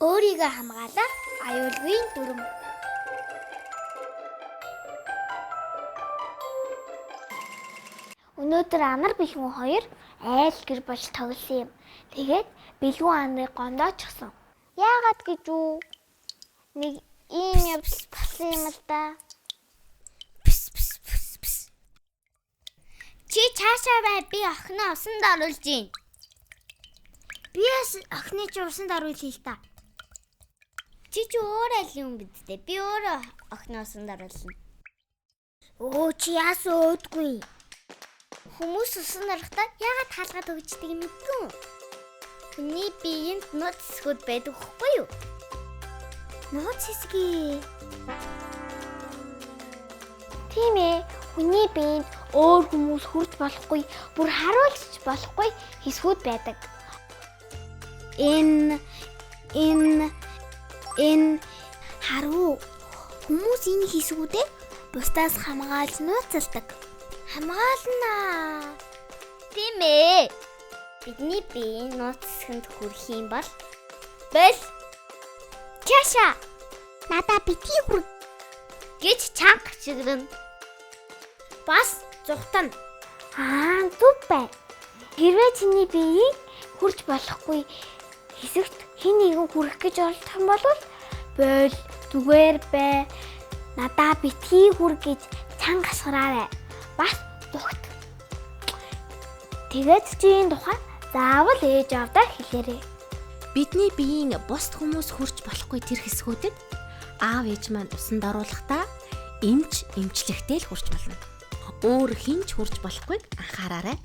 Өөрийгөө хамгаалах аюулгүй дүрм. Өнөөдөр амар бэлгүүн хоёр айл гэр болж тоглосон юм. Тэгээд бэлгүүн аныг гондоочихсон. Яагаад гэж үү? Нэг ийм явц болсон юм л да. Чи цаашаа бай, би охиноо усанд оруулж гин. Би охины чи усанд оруулъя л та. Чи өөрөө л юм бидтэй. Би өөрөө охиноо усанд оруулна. Чи яасан өөдгүй? Хүмүүс усан орохдоо яагаад хаалгаад өгчдөг юм мэдгүй үү? Хүний биеинд нууц хэсгүүд байдаг хөхгүй юу? Нууц хэсгий. Тийм ээ, хүний биеинд өөр хүмүүс хүрч болохгүй, бүр харуулж болохгүй хэсгүүд байдаг. Энэ харуу хүмүүс энэ хэсгүүдээ бусдаас хамгаалж нууцалдаг. Хамгаална. Тийм ээ. Бидний бие нууц хэсгэнд хүрэх юм бол чаша надаа битгий хүрэх гэж чанга чигрэн. Бас зүхтана. Зүг бай. Хэрвээ чиний биеийг хүрч болохгүй хэсэгт хэн нэгэн хүрэх гэж оролдох юм бол зүгээр бай. Надаа битгий хүр гэж чанга асгараарай. Бас зүхт. Тэгээд чинь тухай заавал ээж авдаа хэлээрэй. Бидний биеийн бусд хүмүүс хүрч болохгүй тэр хэсгүүдэд аав ээж маань усанд оруулахдаа эмчлэхтэй л хүрч болно. Өөр хинч хүрч болохгүйг анхаараарай.